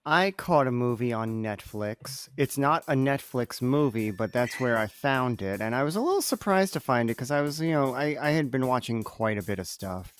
I caught a movie on Netflix. It's not a Netflix movie, but that's where I found it. And I was a little surprised to find it because I was, I had been watching quite a bit of stuff.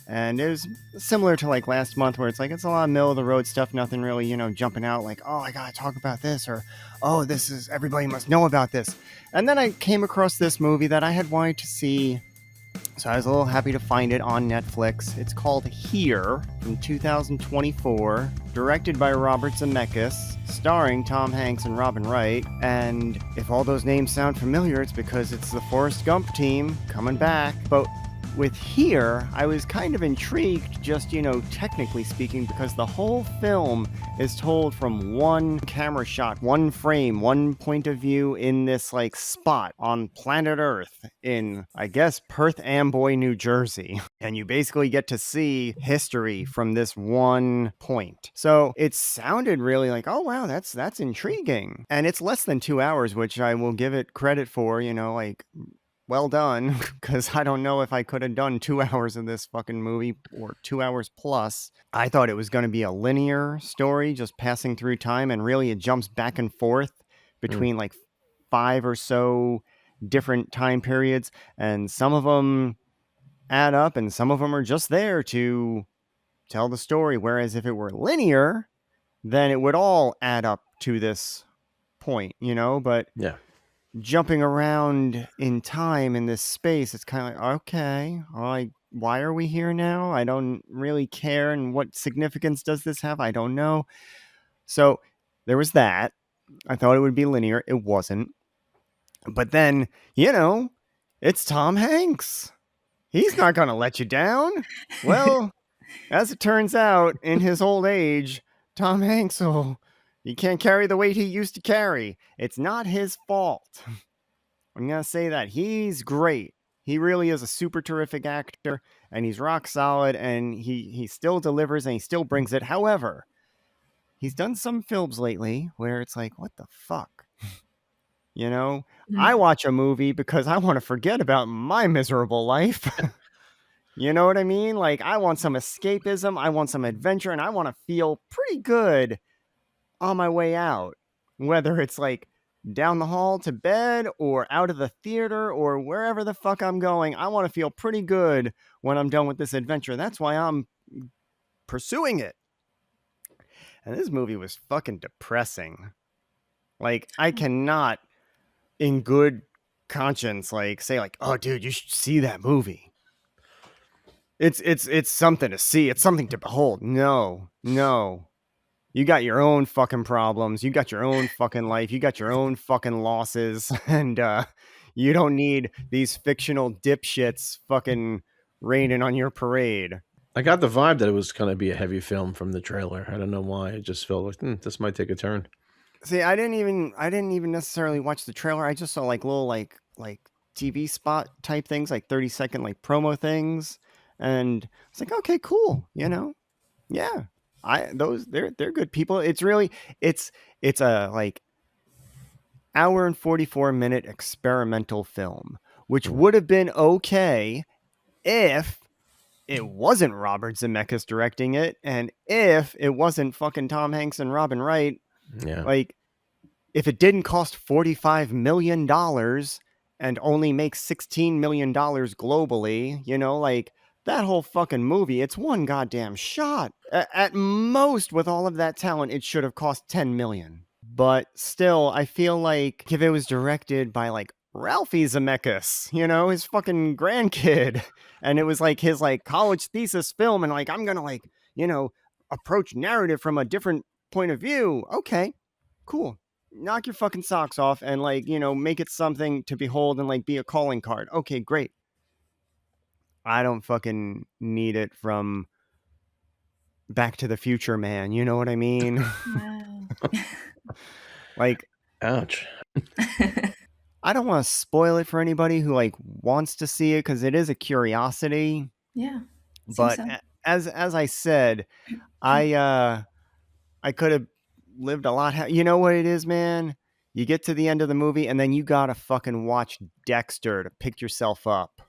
And it was similar to like last month where it's like, it's a lot of middle of the road stuff, nothing really, jumping out like, oh, I gotta talk about this or, oh, this is, everybody must know about this. And then I came across this movie that I had wanted to see, so I was a little happy to find it on Netflix. It's called Here from 2024, directed by Robert Zemeckis, starring Tom Hanks and Robin Wright. And if all those names sound familiar, it's because it's the Forrest Gump team coming back. But with Here, I was kind of intrigued, just, technically speaking, because the whole film is told from one camera shot, one frame, one point of view in this, like, spot on planet Earth in, I guess, Perth Amboy, New Jersey. And you basically get to see history from this one point. So it sounded really like, oh, wow, that's intriguing. And it's less than 2 hours, which I will give it credit for, like, well done, because I don't know if I could have done 2 hours of this fucking movie or 2 hours plus. I thought it was going to be a linear story, just passing through time, and really it jumps back and forth between like 5 or so different time periods, and some of them add up, and some of them are just there to tell the story. Whereas if it were linear, then it would all add up to this point, But Yeah. jumping around in time in this space, it's kind of like, okay, why are we here now? I don't really care. And what significance does this have? I don't know. So there was that. I thought it would be linear. It wasn't. But then, it's Tom Hanks. He's not going to let you down. Well, as it turns out, in his old age, Tom Hanks, he can't carry the weight he used to carry. It's not his fault. I'm going to say that. He's great. He really is a super terrific actor, and he's rock solid, and he still delivers, and he still brings it. However, he's done some films lately where it's like, what the fuck? I watch a movie because I want to forget about my miserable life. You know what I mean? Like, I want some escapism, I want some adventure, and I want to feel pretty good on my way out. Whether it's like down the hall to bed or out of the theater or wherever the fuck I'm going, I want to feel pretty good when I'm done with this adventure. That's why I'm pursuing it. And this movie was fucking depressing. Like, I cannot, in good conscience, like, say, like, oh, dude, you should see that movie. It's something to see. It's something to behold. No. You got your own fucking problems. You got your own fucking life. You got your own fucking losses. And you don't need these fictional dipshits fucking raining on your parade. I got the vibe that it was going to be a heavy film from the trailer. I don't know why. It just felt like this might take a turn. See, I didn't even necessarily watch the trailer. I just saw like little like TV spot type things, like 30-second like promo things. And it's like, okay, cool. Yeah. They're good people. It's really it's a like hour and 44-minute experimental film, which would have been okay if it wasn't Robert Zemeckis directing it, and if it wasn't fucking Tom Hanks and Robin Wright. Yeah. Like, if it didn't cost $45 million and only make $16 million globally, like, that whole fucking movie, it's one goddamn shot. At most, with all of that talent, it should have cost $10 million. But still, I feel like if it was directed by, like, Ralphie Zemeckis, his fucking grandkid, and it was, like, his, like, college thesis film, and, like, I'm gonna, like, approach narrative from a different point of view. Okay, cool. Knock your fucking socks off and, like, make it something to behold and, like, be a calling card. Okay, great. I don't fucking need it from Back to the Future, man. You know what I mean? Wow. Like, ouch. I don't want to spoil it for anybody who like wants to see it because it is a curiosity. Yeah. But So. as I said, I could have lived a lot. You know what it is, man? You get to the end of the movie and then you gotta fucking watch Dexter to pick yourself up.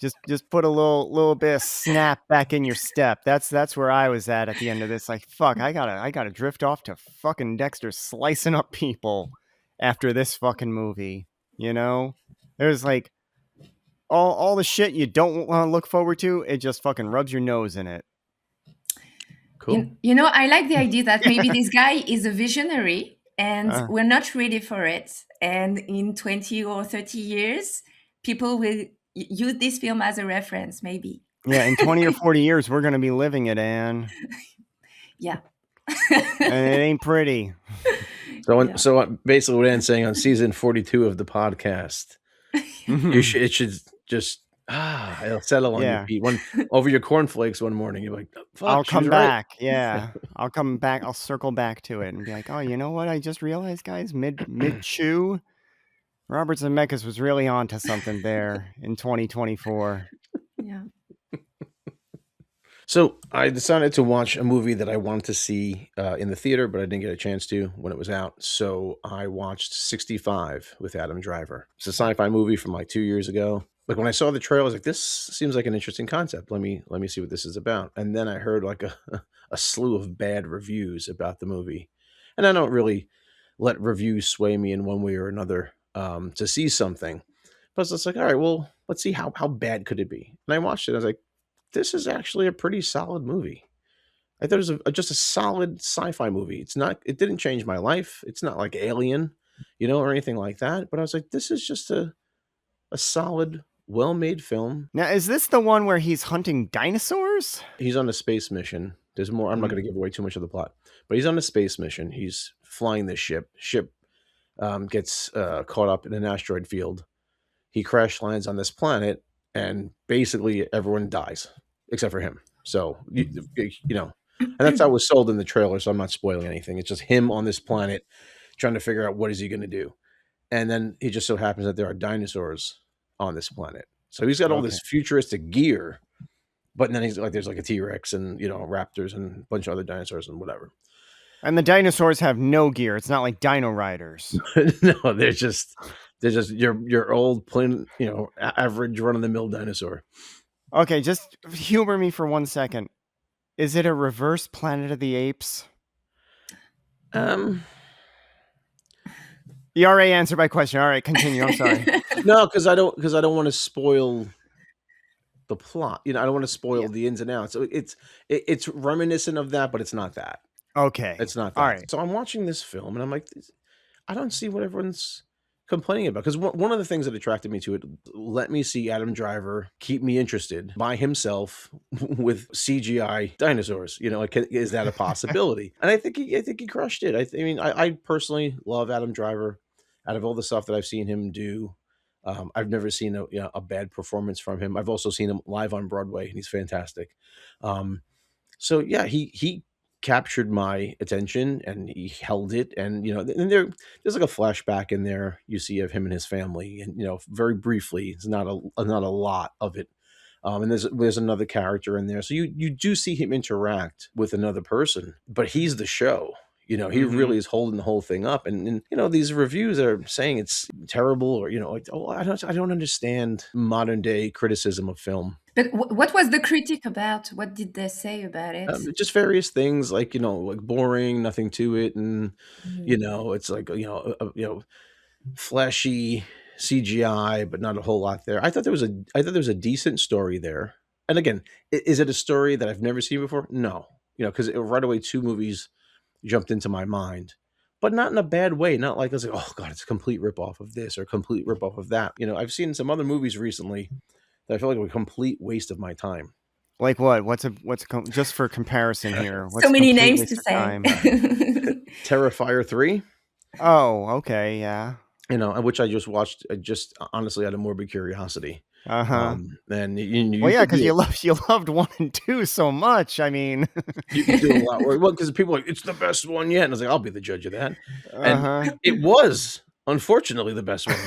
Just put a little bit of snap back in your step. That's where I was at the end of this. Like, fuck, I gotta drift off to fucking Dexter slicing up people after this fucking movie. You know, there's like all the shit you don't want to look forward to. It just fucking rubs your nose in it. Cool. I like the idea that maybe this guy is a visionary and Uh, we're not ready for it. And in 20 or 30 years, people will use this film as a reference, maybe. yeah, in 20 or 40 years, we're gonna be living it, Anne, Yeah. and it ain't pretty. So, basically, what Anne's saying on season 42 of the podcast, it should just it'll settle on your Yeah. feet. Over your cornflakes one morning, you're like, "Fuck, I'll she was come right." back. Yeah. I'll come back. I'll circle back to it and be like, oh, you know what? I just realized, guys, mid chew, Robert Zemeckis was really onto something there in 2024. Yeah. So I decided to watch a movie that I wanted to see in the theater, but I didn't get a chance to when it was out. So I watched 65 with Adam Driver. It's a sci-fi movie from like 2 years ago. Like when I saw the trailer, I was like, "This seems like an interesting concept. Let me see what this is about." And then I heard like a slew of bad reviews about the movie, and I don't really let reviews sway me in one way or another to see something. But I was just like, "All right, well, let's see how bad could it be." And I watched it. I was like, this is actually a pretty solid movie. I thought it was just a solid sci-fi movie. It didn't change my life. It's not like Alien, or anything like that. But I was like, this is just a solid, well-made film. Now, is this the one where he's hunting dinosaurs? He's on a space mission. There's more. I'm not going to give away too much of the plot, but he's on a space mission. He's flying this ship. Ship gets caught up in an asteroid field. He crash lands on this planet, and basically everyone dies except for him. So and that's how it was sold in the trailer. So I'm not spoiling anything. It's just him on this planet trying to figure out what is he going to do. And then it just so happens that there are dinosaurs on this planet. So he's got all this futuristic gear, but then there's like a T-Rex and raptors and a bunch of other dinosaurs and whatever. And the dinosaurs have no gear. It's not like Dino Riders. No, they're just your old plain, average run-of-the-mill dinosaur. Okay, just humor me for 1 second. Is it a reverse Planet of the Apes? You already answered my question. All right, continue. I'm sorry. No, because I don't want to spoil the plot. I don't want to spoil the ins and outs. So it's reminiscent of that, but it's not that. Okay. It's not that. All right. So I'm watching this film and I'm like, I don't see what everyone's complaining about. Because one of the things that attracted me to it, let me see Adam Driver keep me interested by himself with CGI dinosaurs. Is that a possibility? And I think he crushed it. I personally love Adam Driver. Out of all the stuff that I've seen him do, I've never seen a bad performance from him. I've also seen him live on Broadway, and he's fantastic. So yeah, he captured my attention and he held it. And and there's like a flashback in there you see of him and his family, and very briefly. It's not a lot of it. And there's another character in there, so you do see him interact with another person, but he's the show. He really is holding the whole thing up. And these reviews are saying it's terrible, or I don't understand modern day criticism of film. But what was the critic about? What did they say about it? Just various things like like boring, nothing to it, and it's like flashy CGI, but not a whole lot there. I thought there was a decent story there. And again, is it a story that I've never seen before? No, because right away 2 movies jumped into my mind, but not in a bad way. Not like I was like, oh god, it's a complete ripoff of this or complete ripoff of that. I've seen some other movies recently that I feel like were a complete waste of my time. Like what? Just for comparison here? What's So many complete names waste to of say. time? Terrifier 3. Oh, okay, yeah. Which I just watched just honestly out of morbid curiosity. And well, yeah, because you loved 1 and 2 so much. I mean, you can do a lot. Well, because people are like, it's the best one yet, and I was like, I'll be the judge of that. And it was unfortunately the best one.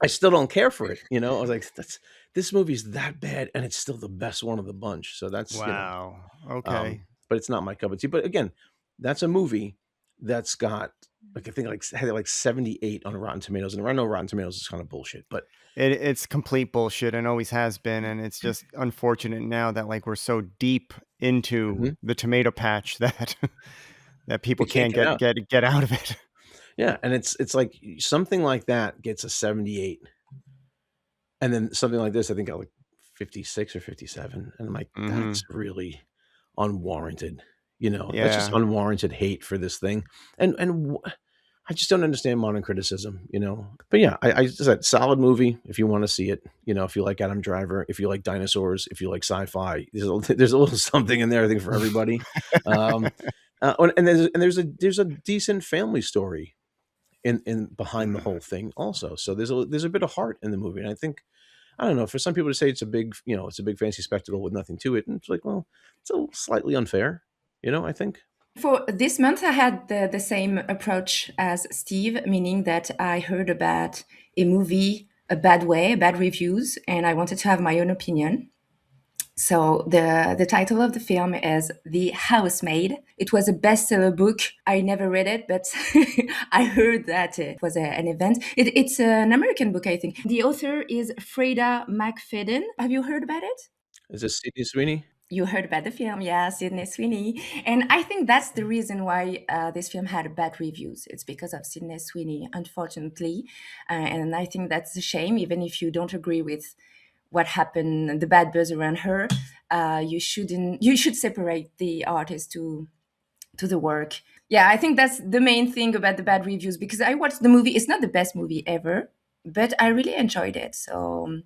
I still don't care for it. I was like, this movie's that bad, and it's still the best one of the bunch. So that's wow. Okay, but it's not my cup of tea. But again, that's a movie that's got I think had 78 on Rotten Tomatoes, and I know Rotten Tomatoes is kind of bullshit, but It's complete bullshit and always has been, and it's just unfortunate now that like we're so deep into Mhm. the tomato patch that that We people can't can't get out. get out of it. Yeah, and it's like something like that gets a 78, and then something like this, I think, got like 56 or 57, and I'm like, Hmm. "That's really unwarranted." You know, that's just Yeah. unwarranted hate for this thing, and I just don't understand modern criticism, you know? But yeah, I just said solid movie if you wanna see it, you know, if you like Adam Driver, if you like dinosaurs, if you like sci-fi, there's a little something in there, I think, for everybody. Um, and there's a decent family story in behind the whole thing also. So there's a bit of heart in the movie, and I think I don't know, for some people to say it's a big, you know, it's a big fancy spectacle with nothing to it, and it's like, well, it's a slightly unfair, you know, I think. For this month, I had the same approach as Steve, meaning that I heard about a movie a bad way, bad reviews, and I wanted to have my own opinion. So the title of the film is The Housemaid. It was a bestseller book. I never read it, but I heard that it was an event. It's an American book, I think. The author is Freda McFadden. Have you heard about it? Is this Sydney Sweeney? You heard about the film, yeah, Sydney Sweeney. And I think that's the reason why this film had bad reviews. It's because of Sydney Sweeney, unfortunately. And I think that's a shame, even if you don't agree with what happened, the bad buzz around her. You should separate the artist to the work. Yeah, I think that's the main thing about the bad reviews because I watched the movie. It's not the best movie ever, but I really enjoyed it. So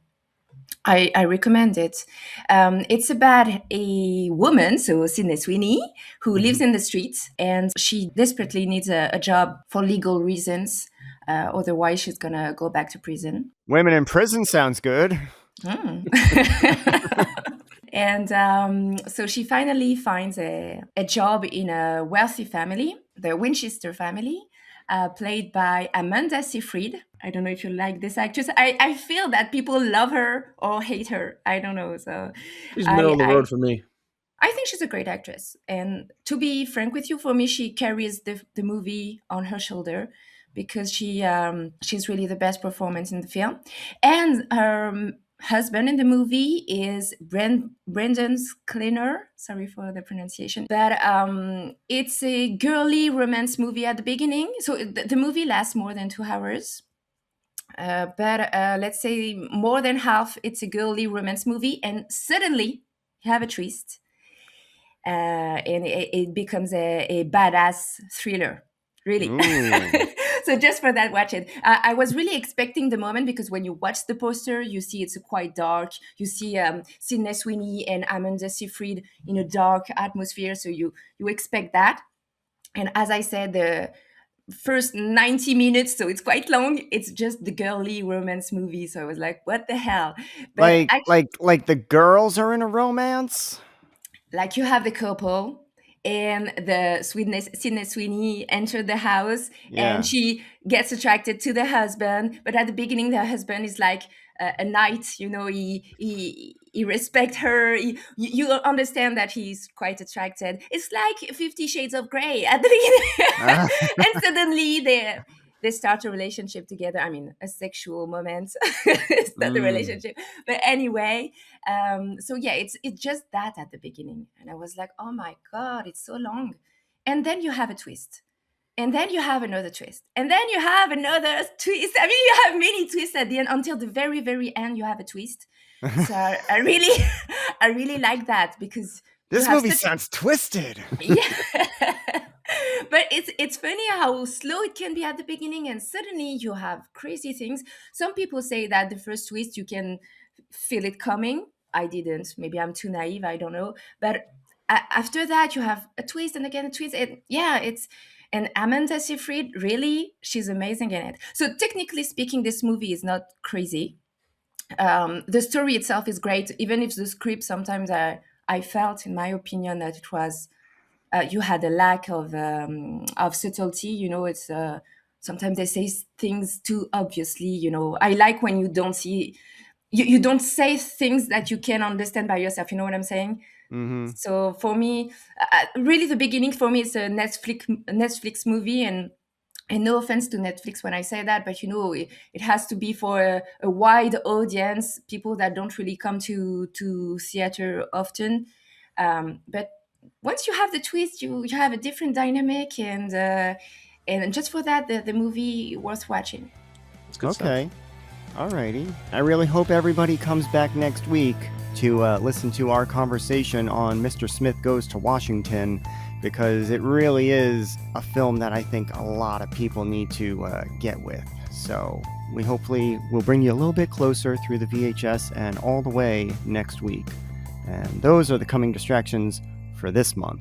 I recommend it. It's about a woman, so Sydney Sweeney, who lives Mhm. in the streets and she desperately needs a job for legal reasons. Otherwise, she's gonna go back to prison. Women in prison sounds good. Mm. And so she finally finds a job in a wealthy family, the Winchester family, played by Amanda Seyfried. I don't know if you like this actress. I feel that people love her or hate her. I don't know. So She's middle I, of the road I, for me. I think she's a great actress. And to be frank with you, for me, she carries the movie on her shoulder because she's really the best performance in the film. And her husband in the movie is Brendan Cleaner. Sorry for the pronunciation. But it's a girly romance movie at the beginning. So the movie lasts more than 2 hours. But let's say more than half, it's a girly romance movie. And suddenly, you have a twist and it becomes a badass thriller, really. Ooh. So just for that, watch it. I was really expecting the moment because when you watch the poster, you see it's quite dark. You see Sydney Sweeney and Amanda Seyfried in a dark atmosphere, so you expect that. And as I said, the first 90 minutes, so it's quite long. It's just the girly romance movie. So I was like, what the hell? But Like the girls are in a romance? like you have the couple and the Sydney Sweeney entered the house and Yeah. she gets attracted to the husband. But at the beginning, the husband is like a knight, you know, he respects her. You understand that he's quite attracted. It's like 50 Shades of Grey at the beginning. Ah. And suddenly they start a relationship together. I mean, a sexual moment. It's not a Mm. relationship. But anyway, so yeah, it's just that at the beginning, and I was like, oh my god, it's so long. And then you have a twist, and then you have another twist, and then you have another twist. I mean, you have many twists at the end until the very end. You have a twist. So I really I really like that because you This have movie such sounds twisted. yeah. But it's funny how slow it can be at the beginning and suddenly you have crazy things. Some people say that the first twist you can feel it coming. I didn't. Maybe I'm too naive, I don't know. But after that you have a twist and again a twist. Yeah, it's and Amanda Seyfried, really, she's amazing in it. So technically speaking, this movie is not crazy. The story itself is great, even if the script sometimes I felt, in my opinion, that it was you had a lack of subtlety. You know, it's sometimes they say things too obviously. You know, I like when you don't see you don't say things that you can understand by yourself. You know what I'm saying? Hmm. So for me, really, the beginning for me is a Netflix movie, and And no offense to Netflix when I say that, but it has to be for a wide audience, people that don't really come to theater often. But once you have the twist, you have a different dynamic, and just for that, the movie worth watching. It's good stuff. Okay. Alrighty. I really hope everybody comes back next week to listen to our conversation on Mr. Smith Goes to Washington, because it really is a film that I think a lot of people need to get with. So we hopefully will bring you a little bit closer through the VHS and all the way next week. And those are the coming distractions for this month.